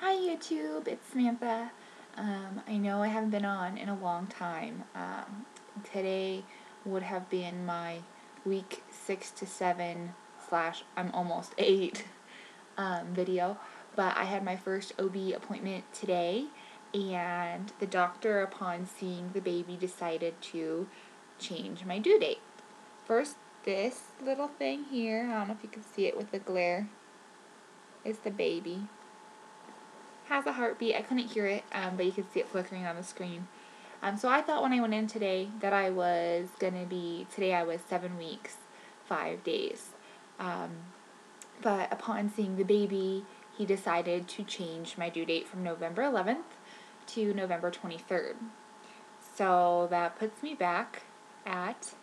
Hi YouTube, it's Samantha. I know I haven't been on in a long time. Today would have been my week 6 to 7 slash I'm almost 8 video, but I had my first OB appointment today, and the doctor, upon seeing the baby, decided to change my due date. First, this little thing here, I don't know if you can see it with the glare, is the baby. Has a heartbeat. I couldn't hear it, but you could see it flickering on the screen. So I thought when I went in today that I was today I was 7 weeks, 5 days. But upon seeing the baby, he decided to change my due date from November 11th to November 23rd. So that puts me back at,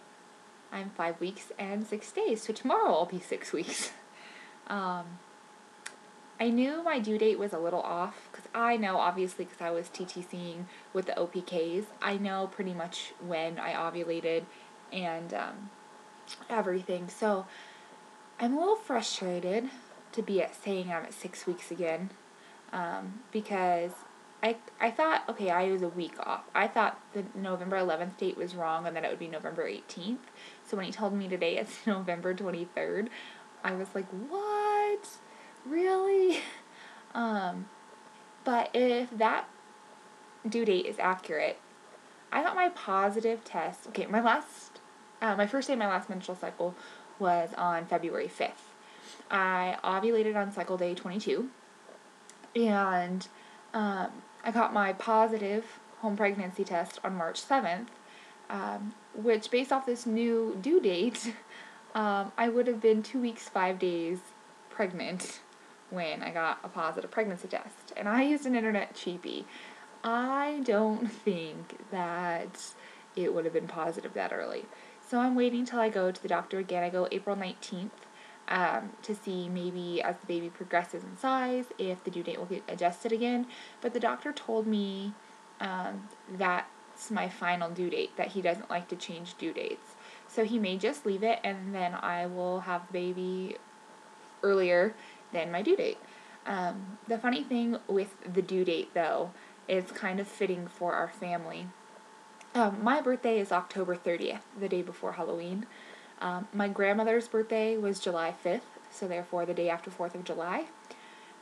I'm 5 weeks and 6 days. So tomorrow I'll be 6 weeks. I knew my due date was a little off, because I know, obviously, because I was TTCing with the OPKs, I know pretty much when I ovulated and everything. So I'm a little frustrated to be saying I'm at 6 weeks again, because I thought, okay, I was a week off. I thought the November 11th date was wrong and that it would be November 18th. So when he told me today it's November 23rd, I was like, what? Really? But if that due date is accurate, I got my positive test. Okay, my first day of my last menstrual cycle was on February 5th. I ovulated on cycle day 22, and I got my positive home pregnancy test on March 7th, which, based off this new due date, I would have been 2 weeks, 5 days pregnant when I got a positive pregnancy test. And I used an internet cheapie. I don't think that it would have been positive that early. So I'm waiting till I go to the doctor again. I go April 19th to see, maybe as the baby progresses in size, if the due date will get adjusted again. But the doctor told me that's my final due date, that he doesn't like to change due dates. So he may just leave it, and then I will have the baby earlier than my due date. The funny thing with the due date, though, is kind of fitting for our family. My birthday is October 30th, the day before Halloween. My grandmother's birthday was July 5th, so therefore the day after 4th of July.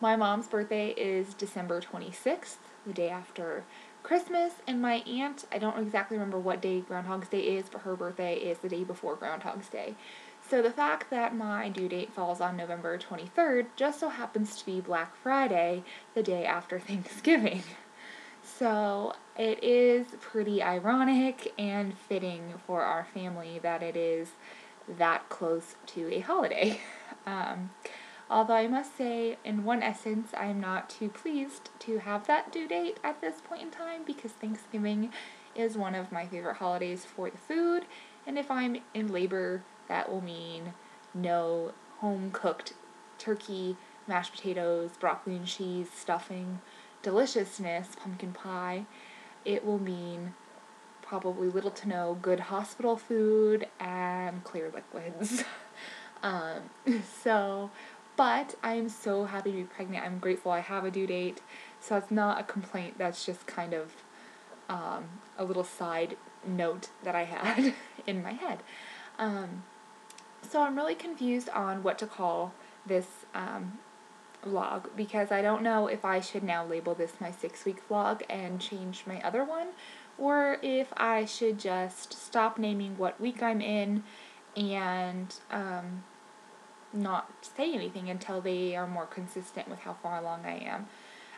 My mom's birthday is December 26th, the day after Christmas, and my aunt, I don't exactly remember what day Groundhog's Day is, but her birthday is the day before Groundhog's Day. So the fact that my due date falls on November 23rd just so happens to be Black Friday, the day after Thanksgiving. So it is pretty ironic and fitting for our family that it is that close to a holiday. Although I must say, in one essence, I'm not too pleased to have that due date at this point in time, because Thanksgiving is one of my favorite holidays for the food, and if I'm in labor, that will mean no home-cooked turkey, mashed potatoes, broccoli and cheese, stuffing, deliciousness, pumpkin pie. It will mean probably little to no good hospital food and clear liquids. But I'm so happy to be pregnant. I'm grateful I have a due date. So it's not a complaint. That's just kind of a little side note that I had in my head. So I'm really confused on what to call this vlog, because I don't know if I should now label this my 6-week vlog and change my other one, or if I should just stop naming what week I'm in and not say anything until they are more consistent with how far along I am.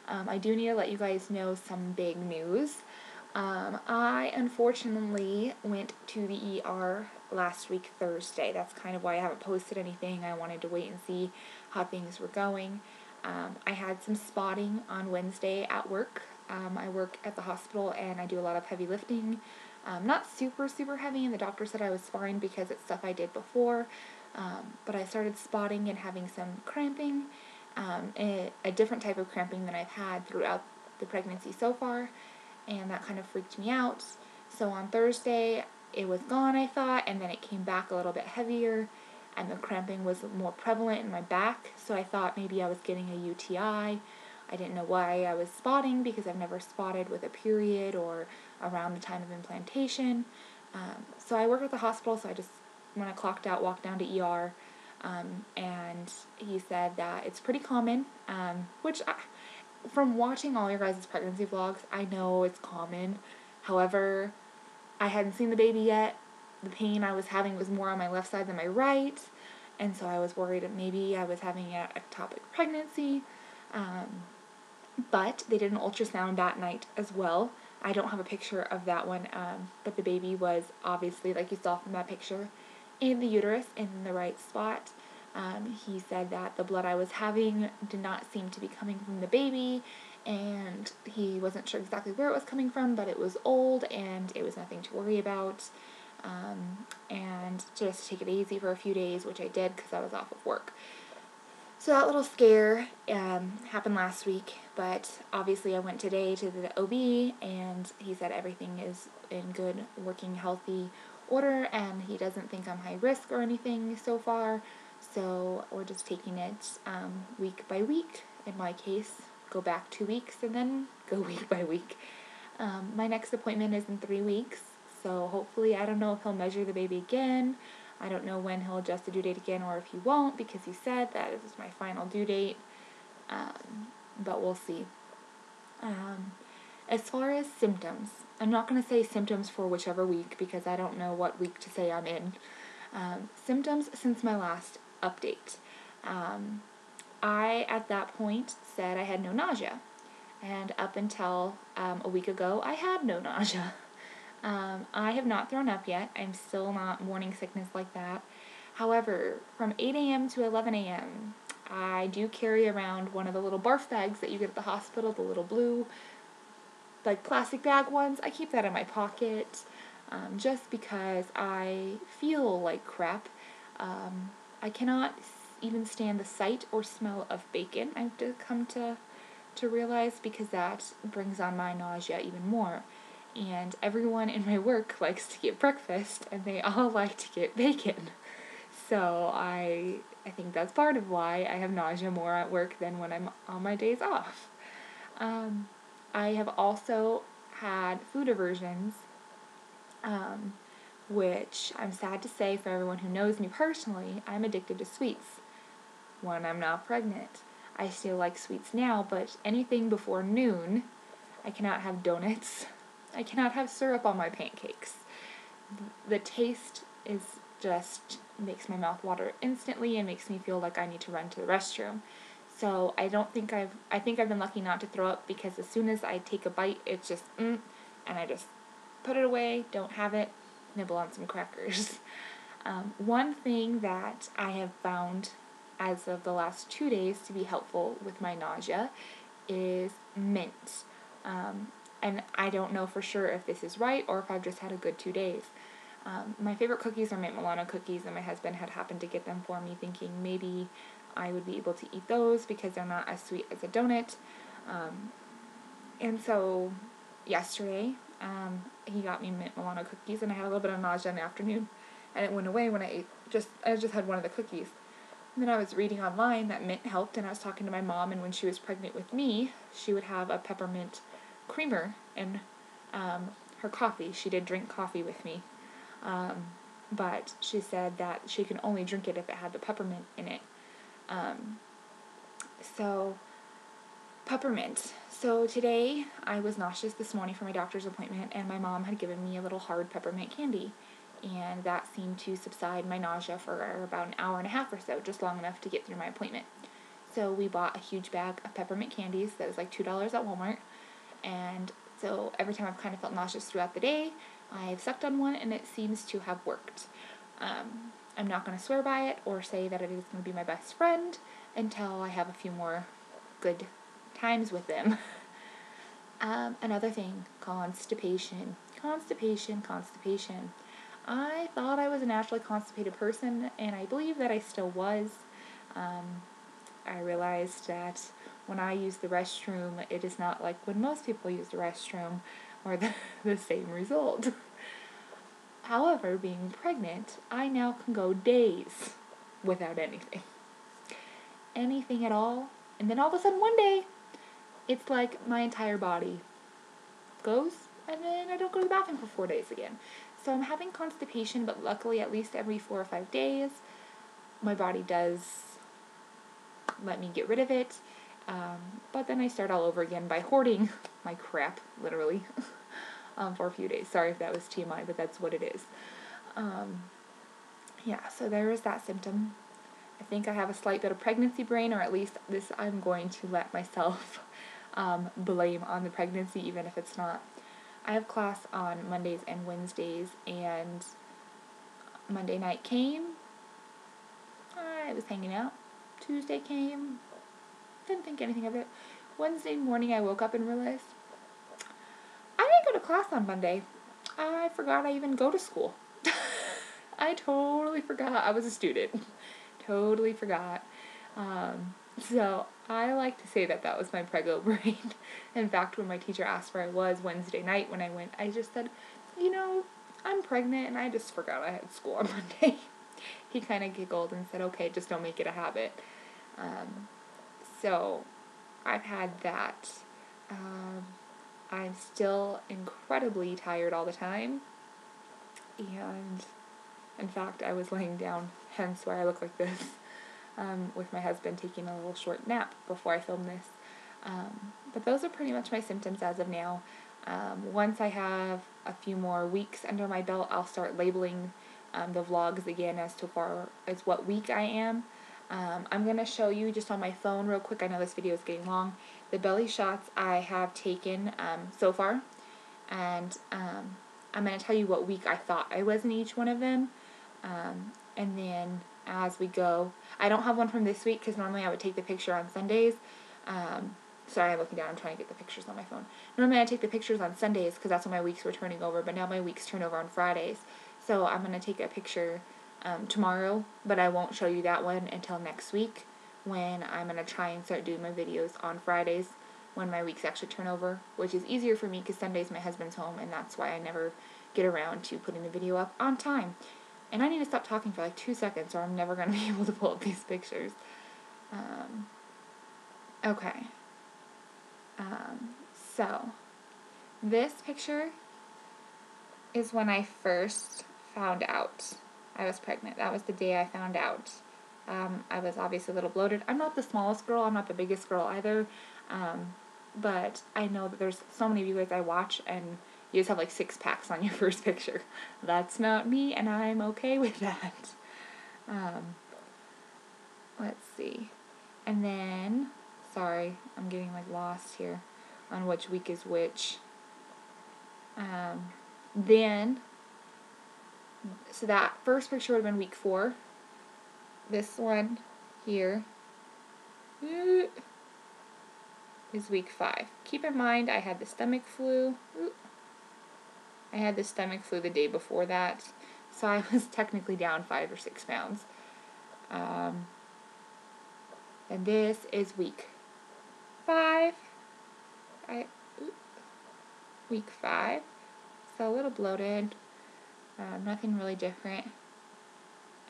I do need to let you guys know some big news. I unfortunately went to the ER last week Thursday. That's kind of why I haven't posted anything. I wanted to wait and see how things were going. I had some spotting on Wednesday at work. I work at the hospital and I do a lot of heavy lifting. Not super, super heavy, and the doctor said I was fine because it's stuff I did before. But I started spotting and having some cramping, a different type of cramping than I've had throughout the pregnancy so far, and that kind of freaked me out. So on Thursday, it was gone, I thought, and then it came back a little bit heavier, and the cramping was more prevalent in my back, so I thought maybe I was getting a UTI. I didn't know why I was spotting because I've never spotted with a period or around the time of implantation. So I work at the hospital, so I just, when I clocked out, walked down to ER, and he said that it's pretty common, from watching all your guys' pregnancy vlogs, I know it's common. However, I hadn't seen the baby yet. The pain I was having was more on my left side than my right, and so I was worried that maybe I was having an ectopic pregnancy. But they did an ultrasound that night as well. I don't have a picture of that one, but the baby was obviously, like you saw from that picture, in the uterus in the right spot. He said that the blood I was having did not seem to be coming from the baby, and he wasn't sure exactly where it was coming from, but it was old and it was nothing to worry about, and just take it easy for a few days, which I did because I was off of work. So that little scare happened last week, but obviously I went today to the OB, and he said everything is in good, working, healthy order, and he doesn't think I'm high risk or anything so far. So we're just taking it week by week. In my case, go back 2 weeks and then go week by week. My next appointment is in 3 weeks, so hopefully, I don't know if he'll measure the baby again. I don't know when he'll adjust the due date again or if he won't, because he said that this is my final due date, but we'll see. As far as symptoms, I'm not going to say symptoms for whichever week because I don't know what week to say I'm in. Symptoms since my last update. I, at that point, said I had no nausea. And up until a week ago, I had no nausea. I have not thrown up yet. I'm still not morning sickness like that. However, from 8 a.m. to 11 a.m., I do carry around one of the little barf bags that you get at the hospital, the little blue, like plastic bag ones. I keep that in my pocket, just because I feel like crap. I cannot even stand the sight or smell of bacon, I've come to realize, because that brings on my nausea even more. And everyone in my work likes to get breakfast, and they all like to get bacon. So I think that's part of why I have nausea more at work than when I'm on my days off. I have also had food aversions, which I'm sad to say for everyone who knows me personally, I'm addicted to sweets when I'm not pregnant. I still like sweets now, but anything before noon, I cannot have donuts. I cannot have syrup on my pancakes. The taste is just makes my mouth water instantly and makes me feel like I need to run to the restroom. So I think I've been lucky not to throw up, because as soon as I take a bite, it's just, and I just put it away, don't have it, nibble on some crackers. One thing that I have found as of the last 2 days to be helpful with my nausea is mint. And I don't know for sure if this is right or if I've just had a good 2 days. My favorite cookies are Mint Milano cookies, and my husband had happened to get them for me, thinking maybe I would be able to eat those because they're not as sweet as a donut. And so yesterday, he got me Mint Milano cookies, and I had a little bit of nausea in the afternoon, and it went away when I just had one of the cookies. And then I was reading online that mint helped, and I was talking to my mom, and when she was pregnant with me, she would have a peppermint creamer in her coffee. She did drink coffee with me, but she said that she can only drink it if it had the peppermint in it. So peppermint. So today I was nauseous this morning for my doctor's appointment, and my mom had given me a little hard peppermint candy, and that seemed to subside my nausea for about an hour and a half or so, just long enough to get through my appointment. So we bought a huge bag of peppermint candies that was like $2 at Walmart, and so every time I've kind of felt nauseous throughout the day, I've sucked on one, and it seems to have worked. I'm not going to swear by it or say that it is going to be my best friend until I have a few more good times with them. Another thing, constipation. I thought I was a naturally constipated person, and I believe that I still was. I realized that when I use the restroom, it is not like when most people use the restroom, or the same result. However, being pregnant, I now can go days without anything at all, and then all of a sudden one day, it's like my entire body goes, and then I don't go to the bathroom for 4 days again. So I'm having constipation, but luckily at least every 4 or 5 days, my body does let me get rid of it. But then I start all over again by hoarding my crap, literally, for a few days. Sorry if that was TMI, but that's what it is. Yeah, so there is that symptom. I think I have a slight bit of pregnancy brain, or at least this I'm going to let myself blame on the pregnancy, even if it's not. I have class on Mondays and Wednesdays, and Monday night came. I was hanging out. Tuesday came. Didn't think anything of it. Wednesday morning I woke up and realized I didn't go to class on Monday. I forgot I even go to school. I totally forgot I was a student. Totally forgot. So I like to say that was my prego brain. In fact, when my teacher asked where I was Wednesday night when I went, I just said, I'm pregnant and I just forgot I had school on Monday. He kind of giggled and said, okay, just don't make it a habit. So I've had that. I'm still incredibly tired all the time. And in fact, I was laying down, hence why I look like this, with my husband taking a little short nap before I filmed this. But those are pretty much my symptoms as of now. Once I have a few more weeks under my belt, I'll start labeling the vlogs again as far as what week I am. I'm going to show you just on my phone real quick. I know this video is getting long. The belly shots I have taken so far. And I'm going to tell you what week I thought I was in each one of them. And then as we go, I don't have one from this week because normally I would take the picture on Sundays. Sorry, I'm looking down. I'm trying to get the pictures on my phone. Normally I take the pictures on Sundays because that's when my weeks were turning over, but now my weeks turn over on Fridays. So I'm going to take a picture tomorrow, but I won't show you that one until next week when I'm going to try and start doing my videos on Fridays when my weeks actually turn over, which is easier for me because Sunday's my husband's home, and that's why I never get around to putting the video up on time. And I need to stop talking for like 2 seconds or I'm never going to be able to pull up these pictures. Okay. So, this picture is when I first found out I was pregnant. That was the day I found out. I was obviously a little bloated. I'm not the smallest girl. I'm not the biggest girl either. But I know that there's so many of you guys I watch and you just have like 6 packs on your first picture. That's not me, and I'm okay with that. Let's see. And then, sorry, I'm getting like lost here on which week is which. Then, so that first picture would have been week 4. This one here is week 5. Keep in mind, I had the stomach flu. I had the stomach flu the day before that, so I was technically down 5 or 6 pounds. And this is week 5. Week 5. So a little bloated. Nothing really different.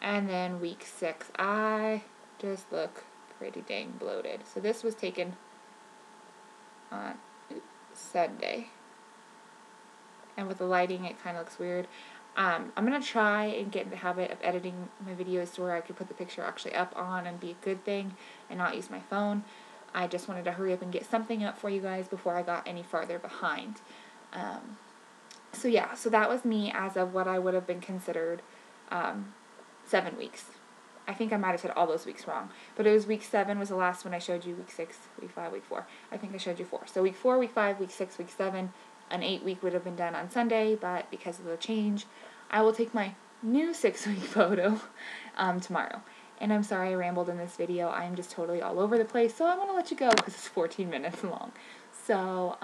And then week 6, I just look pretty dang bloated. So this was taken on Sunday. And with the lighting, it kind of looks weird. I'm going to try and get in the habit of editing my videos to where I could put the picture actually up on and be a good thing and not use my phone. I just wanted to hurry up and get something up for you guys before I got any farther behind. So yeah, so that was me as of what I would have been considered 7 weeks. I think I might have said all those weeks wrong. But it was week 7 was the last one I showed you. Week 6, week 5, week 4. I think I showed you 4. So week 4, week 5, week 6, week 7. An 8 week would have been done on Sunday, but because of the change, I will take my new 6 week photo tomorrow. And I'm sorry I rambled in this video. I'm just totally all over the place. So I'm going to let you go because it's 14 minutes long. So,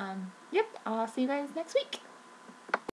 yep, I'll see you guys next week.